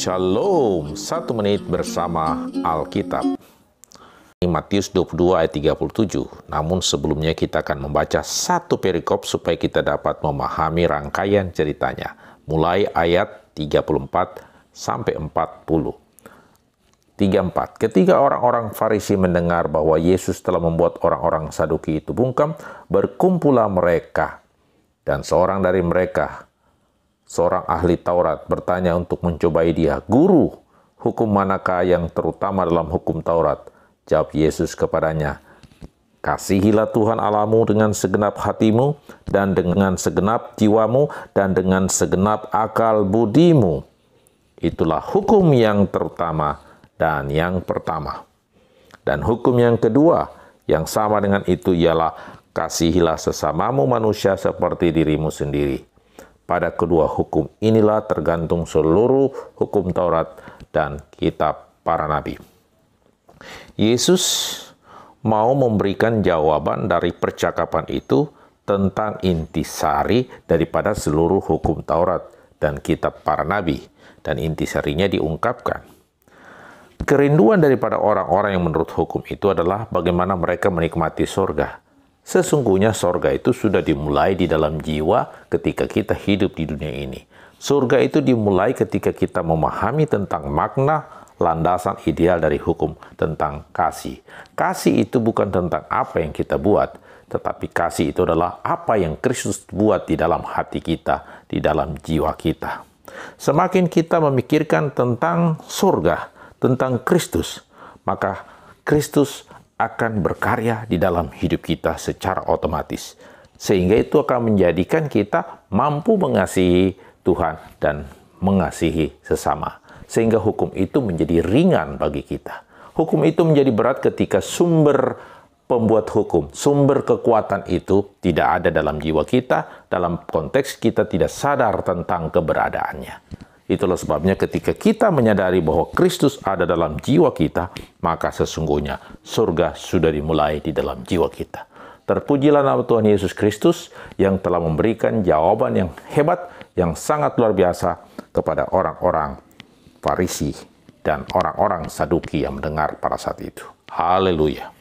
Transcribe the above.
Shalom, 1 menit bersama Alkitab. Matius 22 ayat 37. Namun sebelumnya kita akan membaca satu perikop supaya kita dapat memahami rangkaian ceritanya. Mulai ayat 34 sampai 40. 34. Ketika orang-orang Farisi mendengar bahwa Yesus telah membuat orang-orang Saduki itu bungkam, berkumpullah mereka. Dan seorang dari mereka, seorang ahli Taurat, bertanya untuk mencobai dia, "Guru, hukum manakah yang terutama dalam hukum Taurat?" Jawab Yesus kepadanya, "Kasihilah Tuhan Allahmu dengan segenap hatimu, dan dengan segenap jiwamu, dan dengan segenap akal budimu. Itulah hukum yang terutama dan yang pertama. Dan hukum yang kedua, yang sama dengan itu ialah, kasihilah sesamamu manusia seperti dirimu sendiri. Pada kedua hukum inilah tergantung seluruh hukum Taurat dan kitab para nabi." Yesus mau memberikan jawaban dari percakapan itu tentang intisari daripada seluruh hukum Taurat dan kitab para nabi. Dan intisarinya diungkapkan. Kerinduan daripada orang-orang yang menurut hukum itu adalah bagaimana mereka menikmati surga. Sesungguhnya surga itu sudah dimulai di dalam jiwa ketika kita hidup di dunia ini. Surga itu dimulai ketika kita memahami tentang makna landasan ideal dari hukum tentang kasih. Kasih itu bukan tentang apa yang kita buat, tetapi kasih itu adalah apa yang Kristus buat di dalam hati kita, di dalam jiwa kita. Semakin kita memikirkan tentang surga, tentang Kristus, maka Kristus akan berkarya di dalam hidup kita secara otomatis. Sehingga itu akan menjadikan kita mampu mengasihi Tuhan dan mengasihi sesama. Sehingga hukum itu menjadi ringan bagi kita. Hukum itu menjadi berat ketika sumber pembuat hukum, sumber kekuatan itu tidak ada dalam jiwa kita, dalam konteks kita tidak sadar tentang keberadaannya. Itulah sebabnya ketika kita menyadari bahwa Kristus ada dalam jiwa kita, maka sesungguhnya surga sudah dimulai di dalam jiwa kita. Terpujilah nama Tuhan Yesus Kristus yang telah memberikan jawaban yang hebat, yang sangat luar biasa kepada orang-orang Farisi dan orang-orang Saduki yang mendengar pada saat itu. Haleluya.